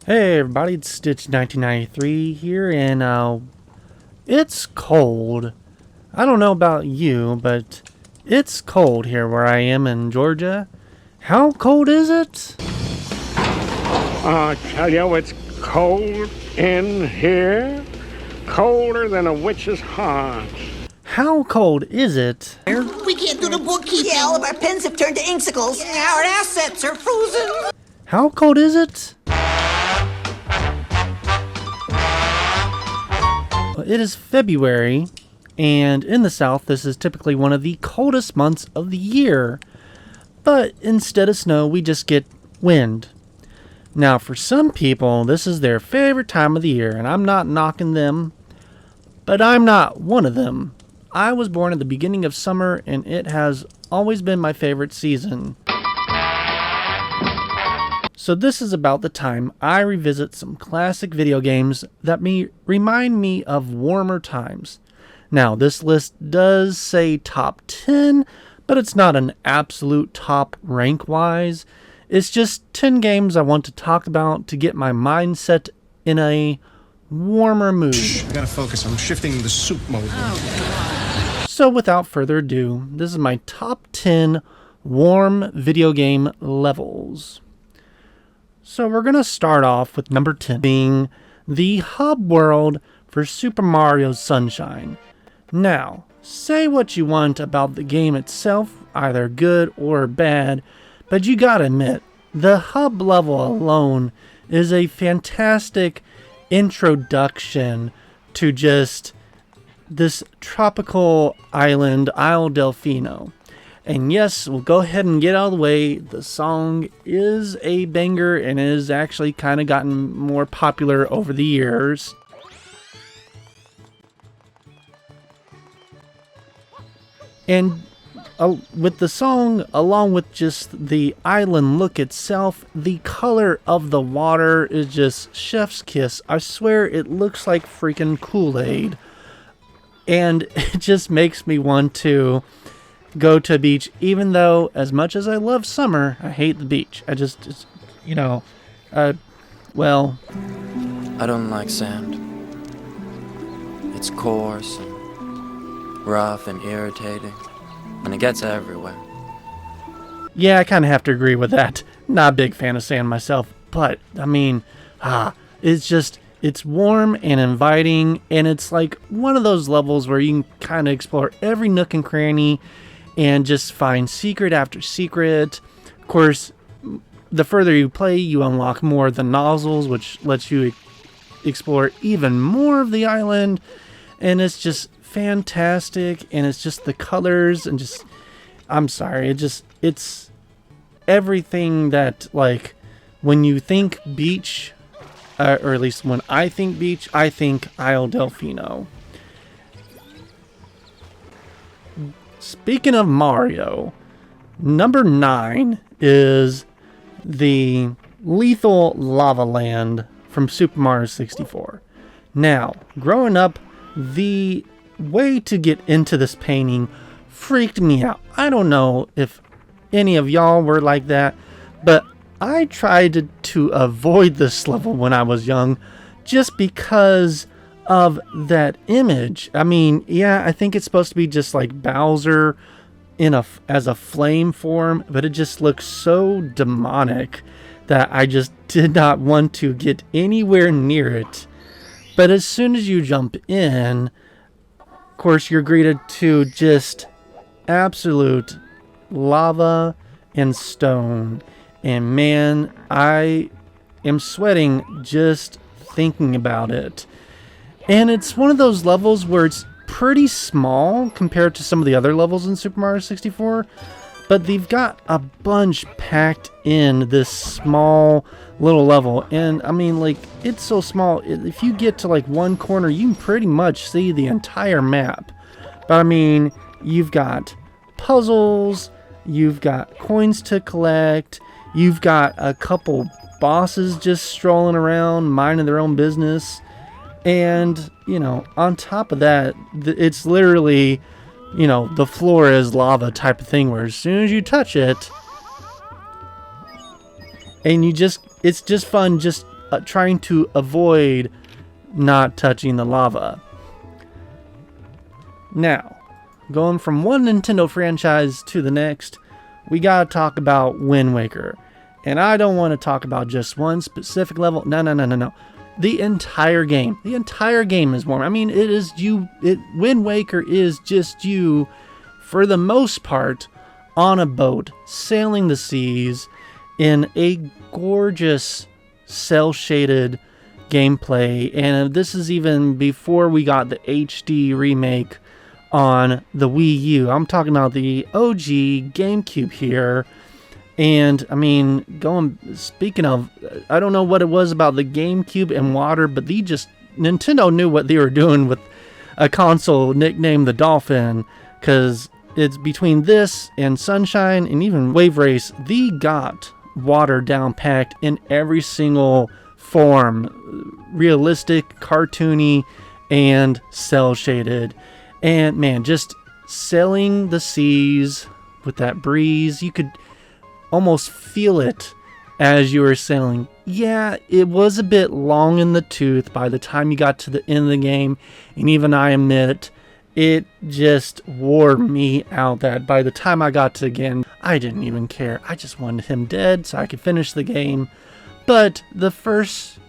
Hey everybody, it's Stitch 1993 here, and it's cold. I don't know about you, but it's cold here where I am in Georgia. How cold is it? I tell you, it's cold in here. Colder than a witch's heart. How cold is it? We can't do the bookkeeping. Yeah, all of our pens have turned to inksicles. Our assets are frozen. How cold is it? It is February, and in the South, this is typically one of the coldest months of the year. But instead of snow, we just get wind. Now, for some people, this is their favorite time of the year, and I'm not knocking them, but I'm not one of them. I was born at the beginning of summer, and it has always been my favorite season. So this is about the time I revisit some classic video games that remind me of warmer times. Now, this list does say top 10, but it's not an absolute top rank-wise. It's just 10 games I want to talk about to get my mindset in a warmer mood. I gotta focus. I'm shifting the soup mode. So without further ado, this is my top 10 warm video game levels. So we're going to start off with number 10 being the hub world for Super Mario Sunshine. Now, say what you want about the game itself, either good or bad, but you gotta admit, the hub level alone is a fantastic introduction to just this tropical island, Isle Delfino. And yes, we'll go ahead and get out of the way. The song is a banger and has actually kind of gotten more popular over the years. And with the song, along with just the island look itself, the color of the water is just chef's kiss. I swear it looks like freaking Kool-Aid. And it just makes me want to go to a beach, even though as much as I love summer, I hate the beach. I just well, I don't like sand. It's coarse and rough and irritating, and it gets everywhere. yeah, I kind of have to agree with that. Not a big fan of sand myself, but I mean, it's warm and inviting, and it's like one of those levels where you can kind of explore every nook and cranny and just find secret after secret. Of course, the further you play, you unlock more of the nozzles, which lets you explore even more of the island. And it's just fantastic. And it's just the colors and just, I'm sorry, it's everything that, like, when you think beach, or at least when I think beach, I think Isle Delfino. Speaking of Mario, number 9 is the Lethal Lava Land from Super Mario 64. Now, growing up, the way to get into this painting freaked me out. I don't know if any of y'all were like that, but I tried to avoid this level when I was young just because of that image. I mean, yeah, I think it's supposed to be just like Bowser as a flame form, but it just looks so demonic that I just did not want to get anywhere near it. But as soon as you jump in, of course, you're greeted to just absolute lava and stone. And man, I am sweating just thinking about it. And it's one of those levels where it's pretty small compared to some of the other levels in Super Mario 64, but they've got a bunch packed in this small little level. And I mean, like, it's so small, if you get to like one corner, you can pretty much see the entire map. But I mean, you've got puzzles, you've got coins to collect, you've got a couple bosses just strolling around, minding their own business. And, you know, on top of that, it's literally, you know, the floor is lava type of thing where as soon as you touch it, and it's just fun just trying to avoid not touching the lava. Now, going from one Nintendo franchise to the next, we gotta talk about Wind Waker. And I don't want to talk about just one specific level. No. The entire game. The entire game is warm. I mean, it is you. Wind Waker is just you, for the most part, on a boat, sailing the seas in a gorgeous cel-shaded gameplay. And this is even before we got the HD remake on the Wii U. I'm talking about the OG GameCube here. And I mean, speaking of, I don't know what it was about the GameCube and water, but Nintendo knew what they were doing with a console nicknamed the Dolphin, because it's between this and Sunshine and even Wave Race, they got water down packed in every single form, realistic, cartoony, and cel shaded. And man, just sailing the seas with that breeze, you could almost feel it as you were sailing. Yeah, it was a bit long in the tooth by the time you got to the end of the game, and even I admit it just wore me out that by the time I got to the end, I didn't even care. I just wanted him dead so I could finish the game. But the first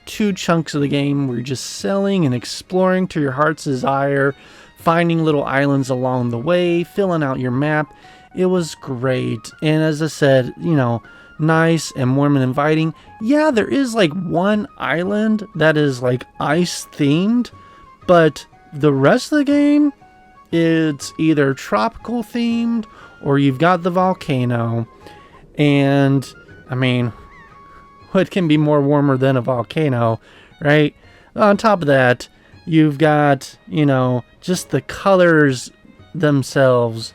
2 chunks of the game were just sailing and exploring to your heart's desire, finding little islands along the way, filling out your map. It was great. And as I said, nice and warm and inviting. Yeah, there is like one island that is like ice themed, but the rest of the game, it's either tropical themed or you've got the volcano. And I mean, what can be more warmer than a volcano, right? On top of that, you've got, just the colors themselves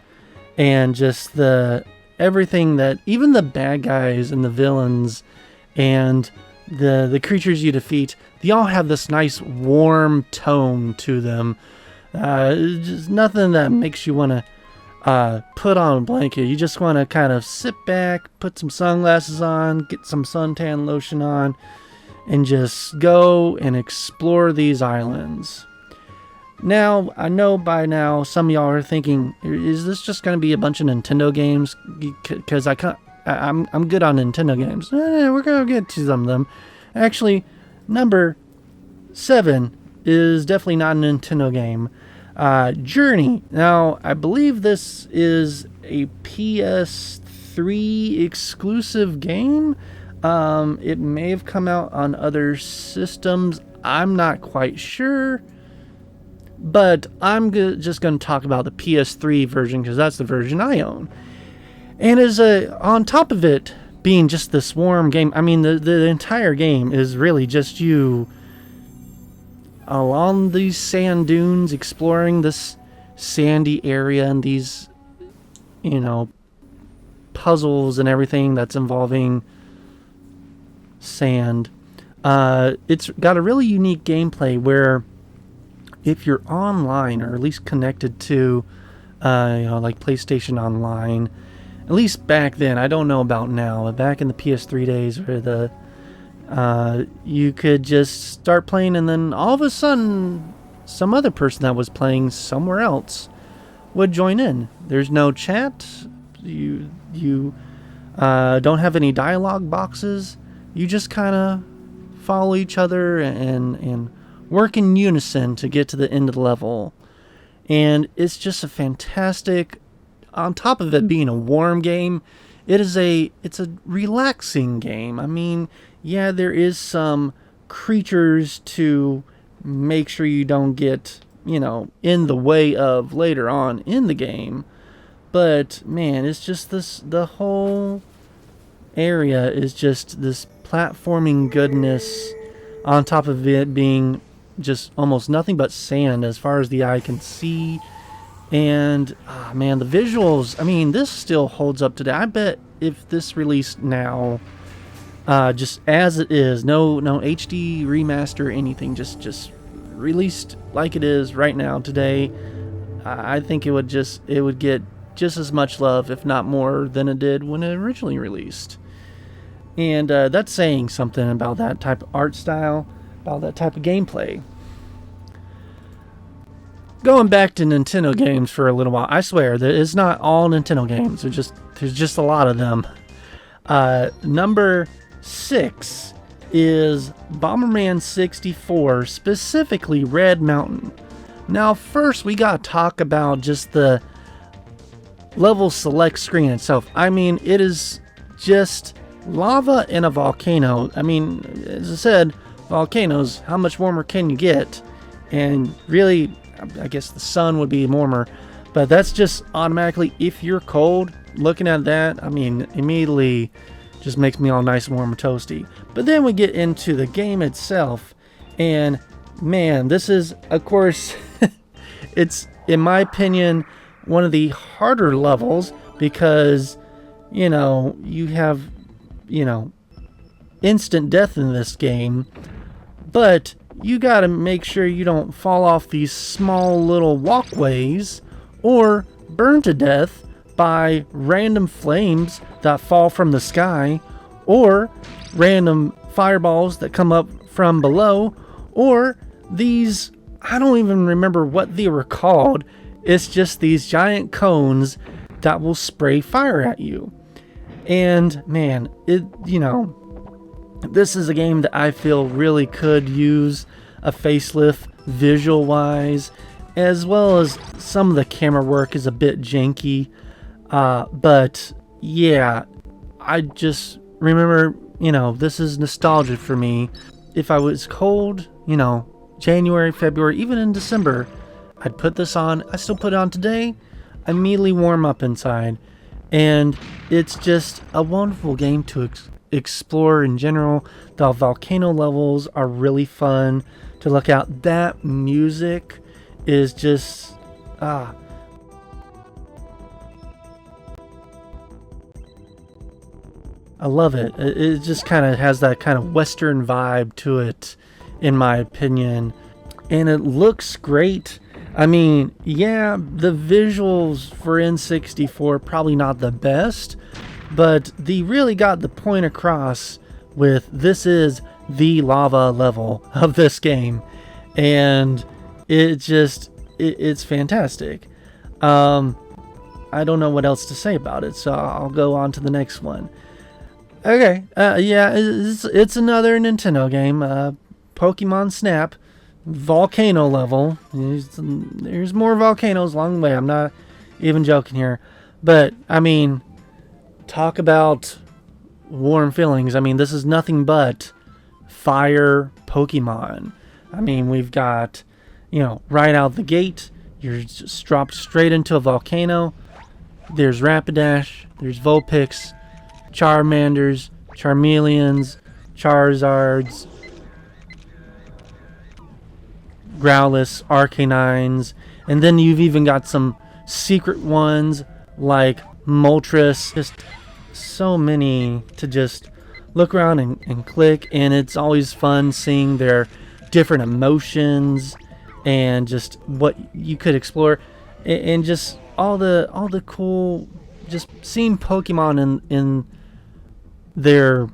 and just everything that even the bad guys and the villains and the creatures you defeat, they all have this nice warm tone to them. Just nothing that makes you want to put on a blanket. You just want to kind of sit back, put some sunglasses on, get some suntan lotion on, and just go and explore these islands. Now, I know by now some of y'all are thinking, is this just going to be a bunch of Nintendo games? Because I'm good on Nintendo games. We're going to get to some of them. Actually, number 7 is definitely not a Nintendo game. Journey. Now, I believe this is a PS3 exclusive game. It may have come out on other systems. I'm not quite sure. But I'm just going to talk about the PS3 version because that's the version I own. And on top of it being just this warm game, I mean, the entire game is really just you along these sand dunes, exploring this sandy area and these, puzzles and everything that's involving sand. It's got a really unique gameplay where if you're online or at least connected to, like PlayStation Online, at least back then, I don't know about now, but back in the PS3 days where you could just start playing and then all of a sudden some other person that was playing somewhere else would join in. There's no chat. You don't have any dialogue boxes. You just kind of follow each other and work in unison to get to the end of the level. And it's just a fantastic, on top of it being a warm game, it's a relaxing game. I mean, yeah, there is some creatures to make sure you don't get, in the way of later on in the game. But man, it's just the whole area is just this platforming goodness, on top of it being just almost nothing but sand as far as the eye can see. And man, the visuals, I mean, this still holds up today. I bet if this released now, just as it is, no HD remaster or anything, just released like it is right now today, I think it would get just as much love, if not more, than it did when it originally released. And that's saying something about that type of art style, about that type of gameplay. Going back to Nintendo games for a little while, I swear that it's not all Nintendo games. There's just a lot of them. Number 6 is Bomberman 64, specifically Red Mountain. Now, first we gotta talk about just the level select screen itself. I mean, it is just lava in a volcano. I mean, as I said, volcanoes, how much warmer can you get? And really, I guess the sun would be warmer, but that's just automatically, if you're cold, looking at that, I mean, immediately just makes me all nice and warm and toasty. But then we get into the game itself, and man, this is, of course, it's, in my opinion, one of the harder levels because, you know, you have, you know, instant death in this game, but you gotta make sure you don't fall off these small little walkways or burn to death by random flames that fall from the sky, or random fireballs that come up from below, or these, I don't even remember what they were called. It's just these giant cones that will spray fire at you. And man, it, you know, this is a game that I feel really could use a facelift visual wise, as well as some of the camera work is a bit janky. But yeah, I just remember, you know, this is nostalgia for me. If I was cold, you know, January, February, even in December, I'd put this on. I still put it on today. I immediately warm up inside. And it's just a wonderful game to explore in general. The volcano levels are really fun to look at. That music is just I love it. It just kind of has that kind of Western vibe to it, in my opinion. And it looks great. I mean, yeah, the visuals for N64 probably not the best, but they really got the point across with this is the lava level of this game. And it's fantastic. I don't know what else to say about it, so I'll go on to the next one. Okay, yeah, it's another Nintendo game, Pokemon Snap, volcano level. There's more volcanoes along the way. I'm not even joking here. But, I mean, talk about warm feelings. I mean, this is nothing but fire Pokemon. I mean, we've got, you know, right out the gate, you're just dropped straight into a volcano. There's Rapidash, there's Vulpix, Charmanders, Charmeleons, Charizards, Growlithe, Arcanines, and then you've even got some secret ones like Moltres. Just so many to just look around and click, and it's always fun seeing their different emotions and just what you could explore, and just all the cool, just seeing Pokemon in their,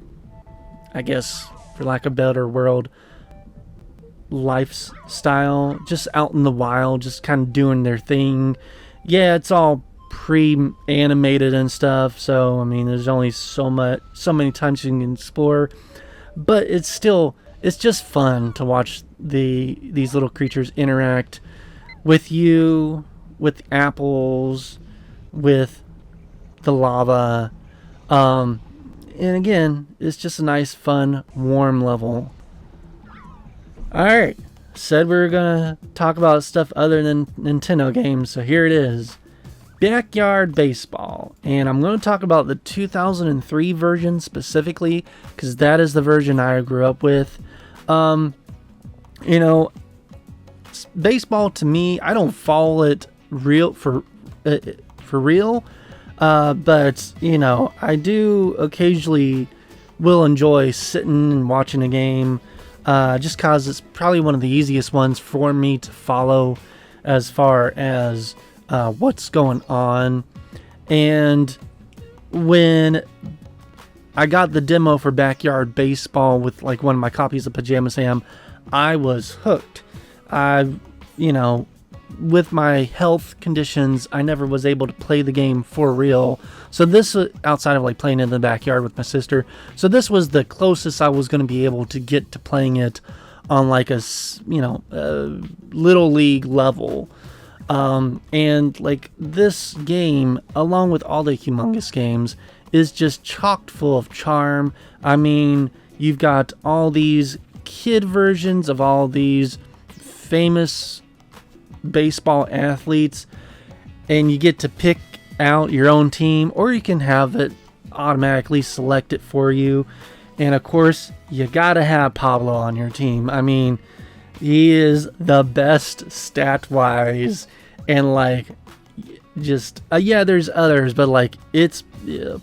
I guess, for lack of a better word, lifestyle, just out in the wild, just kind of doing their thing. Yeah, it's all pre-animated and stuff, so I mean, there's only so many times you can explore, but it's just fun to watch these little creatures interact with you, with apples, with the lava, and again, it's just a nice, fun, warm level. Alright, said we were gonna talk about stuff other than Nintendo games, so here it is. Backyard Baseball. And I'm going to talk about the 2003 version specifically, because that is the version I grew up with. You know, baseball to me, I don't follow it real for real, but you know, I do occasionally will enjoy sitting and watching a game, just cause it's probably one of the easiest ones for me to follow as far as what's going on. And when I got the demo for Backyard Baseball with like one of my copies of Pajama Sam. I was hooked. With my health conditions, I never was able to play the game for real. So this, outside of like playing in the backyard with my sister, so this was the closest I was going to be able to get to playing it on like a little league level. And like this game, along with all the Humongous games, is just chock full of charm. I mean, you've got all these kid versions of all these famous baseball athletes, and you get to pick out your own team, or you can have it automatically select it for you. And of course, you gotta have Pablo on your team. I mean, he is the best stat-wise, and like, just there's others, but like, it's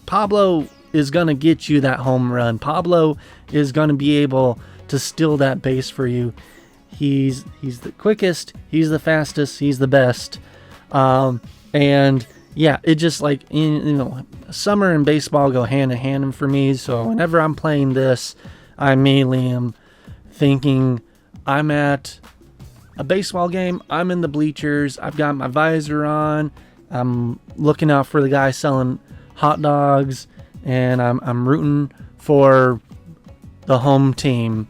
Pablo is gonna get you that home run. Pablo is gonna be able to steal that base for you. He's the quickest, he's the fastest, he's the best. And yeah, it just like, summer and baseball go hand in hand for me. So whenever I'm playing this, I mainly am thinking I'm at a baseball game, I'm in the bleachers, I've got my visor on, I'm looking out for the guy selling hot dogs, and I'm rooting for the home team.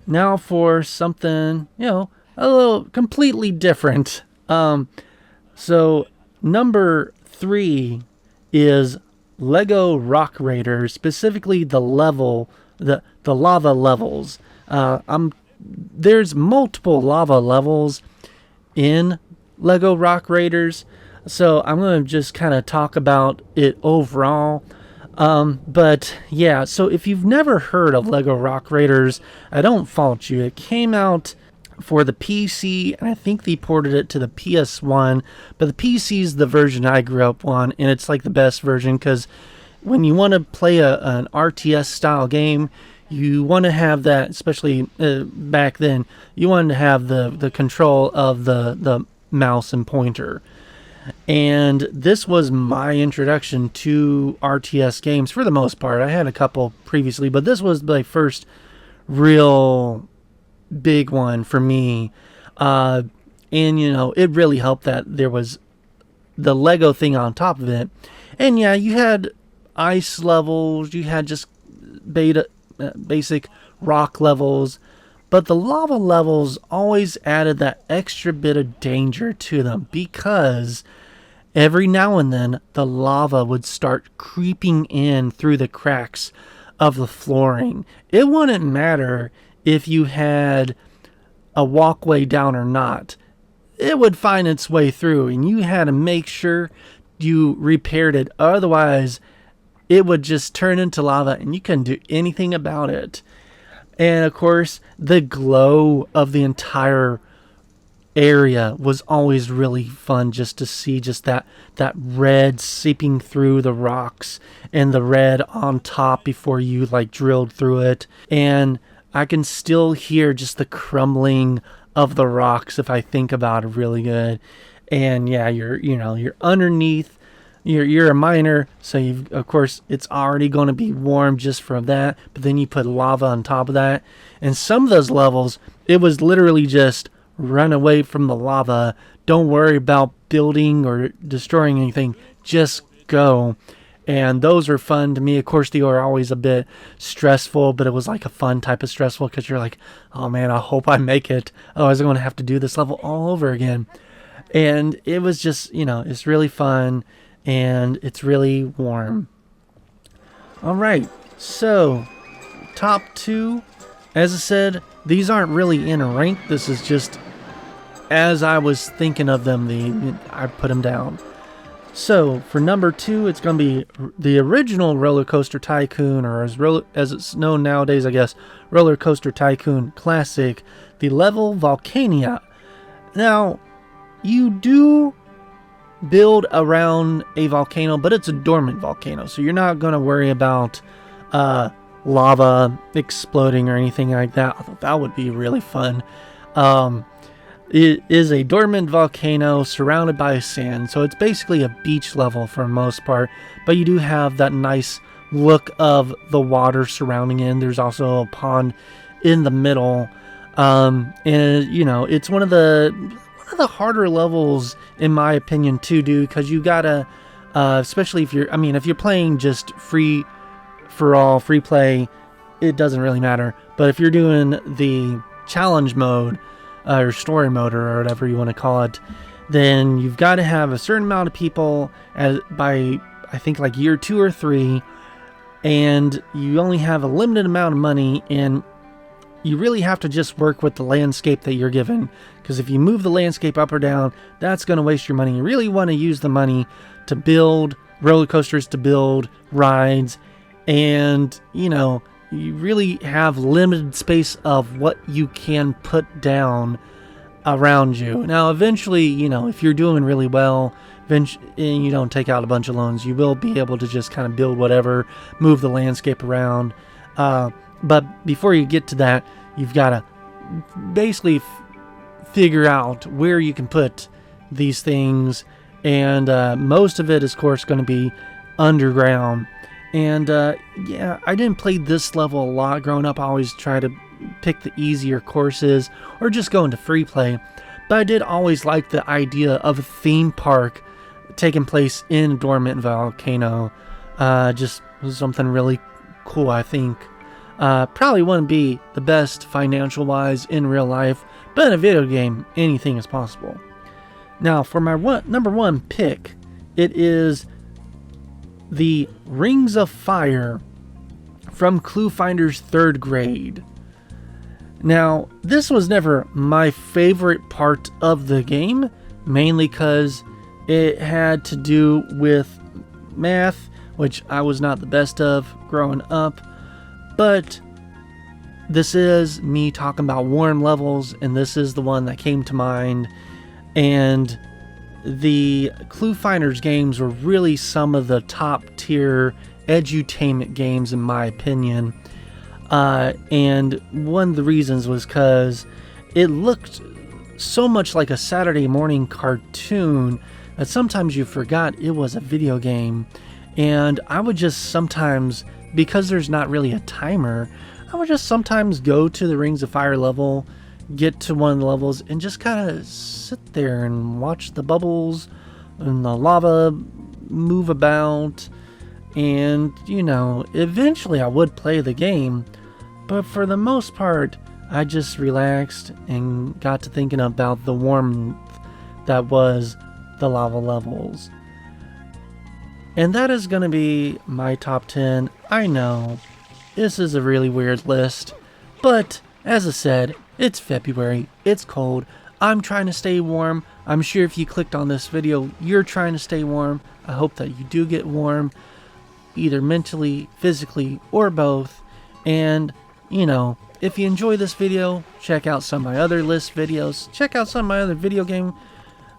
Now for something, a little completely different. So number 3 is Lego Rock Raiders, specifically the lava levels. There's multiple lava levels in Lego Rock Raiders, so I'm going to just kind of talk about it overall. But yeah, so if you've never heard of Lego Rock Raiders, I don't fault you. It came out for the PC, and I think they ported it to the PS1, but the PC is the version I grew up on, and it's like the best version, because when you want to play an RTS style game, you want to have that, especially back then, you wanted to have the control of the mouse and pointer. And this was my introduction to RTS games for the most part. I had a couple previously, but this was my first real big one for me. And, it really helped that there was the Lego thing on top of it. And yeah, you had ice levels, you had just basic rock levels, but the lava levels always added that extra bit of danger to them, because every now and then the lava would start creeping in through the cracks of the flooring. It wouldn't matter if you had a walkway down or not. It would find its way through, and you had to make sure you repaired it. Otherwise, it would just turn into lava and you couldn't do anything about it. And of course, the glow of the entire area was always really fun, just to see just that red seeping through the rocks and the red on top before you like drilled through it. And I can still hear just the crumbling of the rocks if I think about it really good. And yeah, you're underneath. You're a miner, so of course it's already going to be warm just from that, but then you put lava on top of that. And some of those levels, it was literally just run away from the lava. Don't worry about building or destroying anything, just go. And those are fun to me. Of course, they were always a bit stressful, but it was like a fun type of stressful, because you're like, oh man, I hope I make it. Otherwise I'm going to have to do this level all over again. And it was just, it's really fun. And it's really warm. Alright, so top 2, as I said, these aren't really in a rank. This is just as I was thinking of them, I put them down. So for number 2, it's going to be the original Roller Coaster Tycoon, or as it's known nowadays, I guess, Roller Coaster Tycoon Classic, the level Volcania. Now, you do build around a volcano, but it's a dormant volcano, so you're not going to worry about lava exploding or anything like that. I thought that would be really fun. It is a dormant volcano surrounded by sand, so it's basically a beach level for the most part, but you do have that nice look of the water surrounding it. There's also a pond in the middle, and you know, it's one of the harder levels in my opinion too, dude, because you gotta especially if you're playing just free for all, free play, it doesn't really matter. But if you're doing the challenge mode or story mode or whatever you want to call it, then you've got to have a certain amount of people by I think like year 2 or 3, and you only have a limited amount of money, and you really have to just work with the landscape that you're given, because if you move the landscape up or down, that's going to waste your money. You really want to use the money to build roller coasters, to build rides, and you know, you really have limited space of what you can put down around you. Now, eventually, you know, if you're doing really well, and you don't take out a bunch of loans, you will be able to just kind of build whatever, move the landscape around. But before you get to that, you've got to basically figure out where you can put these things. And most of it is, of course, going to be underground. And yeah, I didn't play this level a lot growing up. I always try to pick the easier courses or just go into free play. But I did always like the idea of a theme park taking place in a dormant volcano. Just was something really cool, I think. Probably wouldn't be the best financial wise in real life, but in a video game, anything is possible. Now, for my number 1 pick, it is the Rings of Fire from Clue Finders 3rd grade. Now, this was never my favorite part of the game, mainly because it had to do with math, which I was not the best of growing up. But this is me talking about warm levels, and this is the one that came to mind. And the Clue Finders games were really some of the top tier edutainment games in my opinion. And one of the reasons was because it looked so much like a Saturday morning cartoon that sometimes you forgot it was a video game. And I would just sometimes, because there's not really a timer, I would just sometimes go to the Rings of Fire level, get to one of the levels, and just kind of sit there and watch the bubbles and the lava move about. And, you know, eventually I would play the game, but for the most part, I just relaxed and got to thinking about the warmth that was the lava levels. And that is going to be my top 10. I know, this is a really weird list, but as I said, it's February, it's cold, I'm trying to stay warm. I'm sure if you clicked on this video, you're trying to stay warm. I hope that you do get warm, either mentally, physically, or both. And, you know, if you enjoy this video, check out some of my other list videos. Check out some of my other video game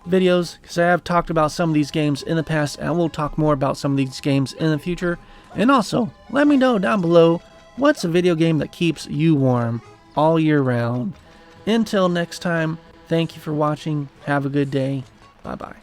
videos, because I have talked about some of these games in the past, and I will talk more about some of these games in the future. And also, let me know down below, what's a video game that keeps you warm all year round? Until next time, thank you for watching. Have a good day. Bye-bye.